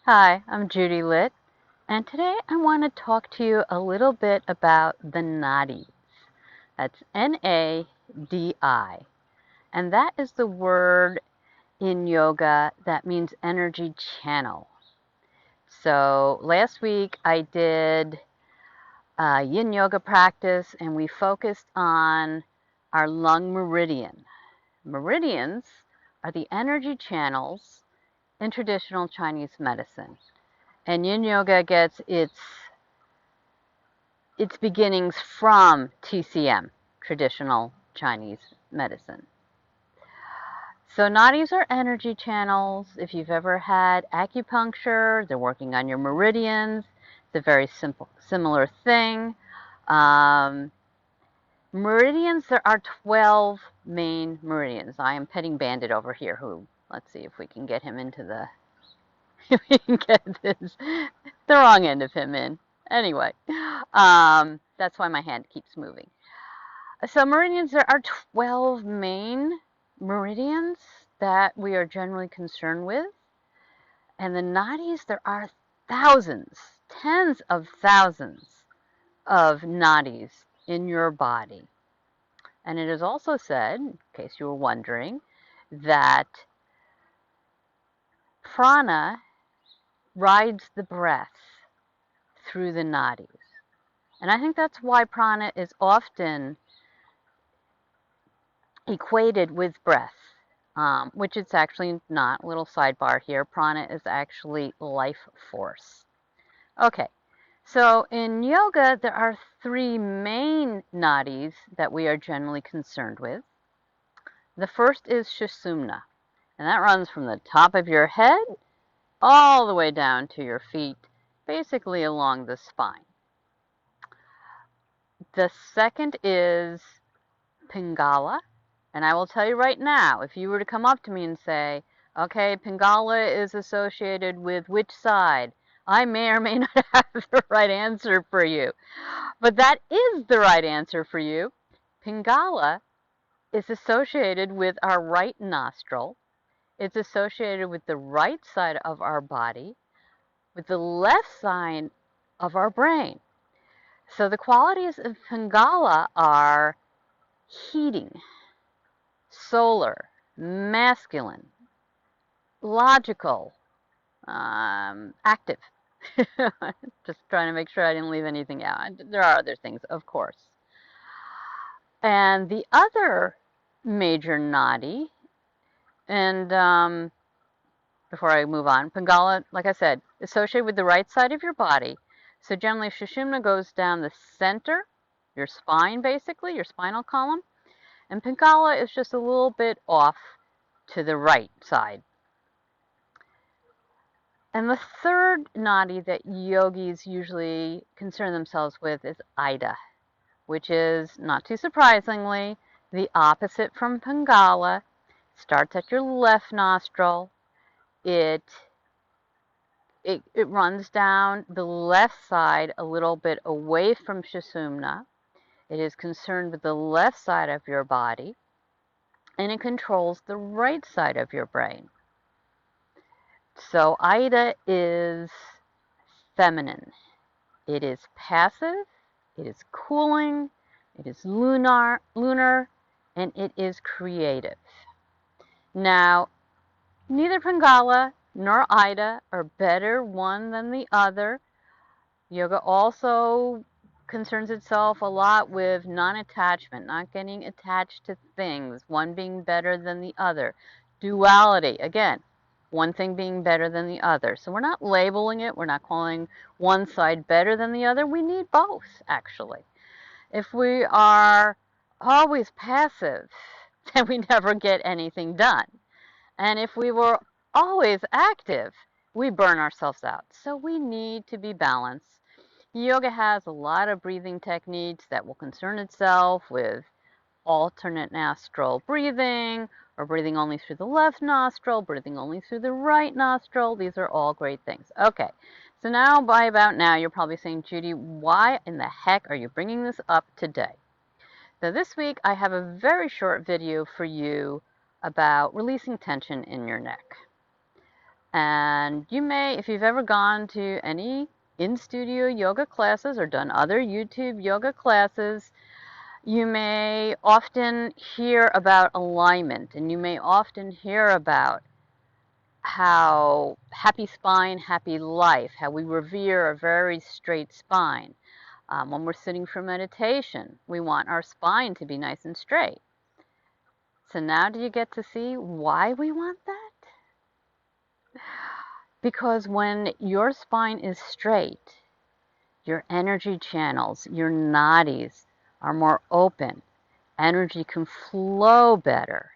Hi, I'm Judy Litt, and today I want to talk to you a little bit about the Nadis. That's N-A-D-I. And that is the word in yoga that means energy channel. So last week I did a yin yoga practice and we focused on our lung meridian. Meridians are the energy channels in traditional Chinese medicine. And yin yoga gets its beginnings from TCM, traditional Chinese medicine. So nadis are energy channels. If you've ever had acupuncture, they're working on your meridians. It's a very similar thing. Meridians, there are 12 main meridians. I am petting Bandit over here who, let's see if we can get him into the, if we can get this, the wrong end of him in. Anyway, that's why my hand keeps moving. So meridians, there are 12 main meridians that we are generally concerned with. And the nadis, there are thousands, tens of thousands of nadis in your body. And it is also said, in case you were wondering, that prana rides the breath through the nadis. And I think that's why prana is often equated with breath, which it's actually not. Little sidebar here, prana is actually life force. Okay, so in yoga, there are three main nadis that we are generally concerned with. The first is Shasumna, and that runs from the top of your head all the way down to your feet, basically along the spine. The second is Pingala, and I will tell you right now, if you were to come up to me and say, okay, Pingala is associated with which side, I may or may not have the right answer for you. But that is the right answer for you. Pingala is associated with our right nostril. It's associated with the right side of our body, with the left side of our brain. So the qualities of Pingala are heating, solar, masculine, logical, active. Just trying to make sure I didn't leave anything out. There are other things, of course. And the other major nadi, and before I move on, Pingala, like I said, associated with the right side of your body. So generally, Shasumna goes down the center, your spine basically, your spinal column. And Pingala is just a little bit off to the right side. And the third nadi that yogis usually concern themselves with is Ida, which is, not too surprisingly, the opposite from Pingala. Starts at your left nostril. It runs down the left side a little bit away from Shasumna. It is concerned with the left side of your body, and it controls the right side of your brain. So Ida is feminine. It is passive, it is cooling, it is lunar, and it is creative. Now, neither Pingala nor Ida are better one than the other. Yoga also concerns itself a lot with non-attachment, not getting attached to things, one being better than the other. Duality, again, one thing being better than the other. So we're not labeling it, we're not calling one side better than the other. We need both, actually. If we are always passive, then we never get anything done. And if we were always active, we burn ourselves out. So we need to be balanced. Yoga has a lot of breathing techniques that will concern itself with alternate nostril breathing, or breathing only through the left nostril, breathing only through the right nostril. These are all great things. Okay, so now by about now, you're probably saying, Judy, why in the heck are you bringing this up today? So this week, I have a very short video for you about releasing tension in your neck. And you may, if you've ever gone to any in-studio yoga classes or done other YouTube yoga classes, you may often hear about alignment, and you may often hear about how happy spine, happy life, how we revere a very straight spine. When we're sitting for meditation, we want our spine to be nice and straight. So now do you get to see why we want that? Because when your spine is straight, your energy channels, your nadis are more open. Energy can flow better.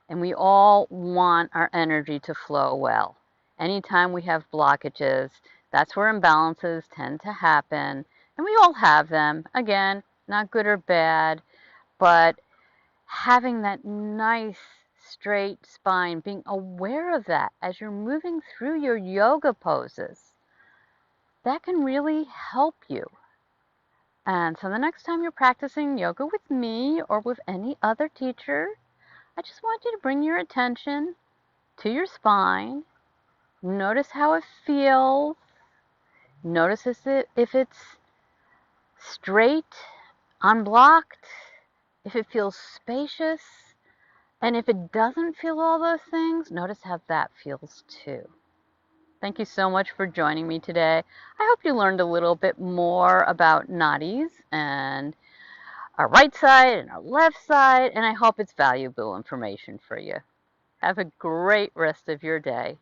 And we all want our energy to flow well. Anytime we have blockages, that's where imbalances tend to happen. And we all have them. Again, not good or bad, but having that nice straight spine, being aware of that as you're moving through your yoga poses, that can really help you. And so the next time you're practicing yoga with me or with any other teacher, I just want you to bring your attention to your spine. Notice how it feels. Notice if it's straight, unblocked, if it feels spacious. And if it doesn't feel all those things, notice how that feels too. Thank you so much for joining me today. I hope you learned a little bit more about nadis and our right side and our left side, and I hope it's valuable information for you. Have a great rest of your day.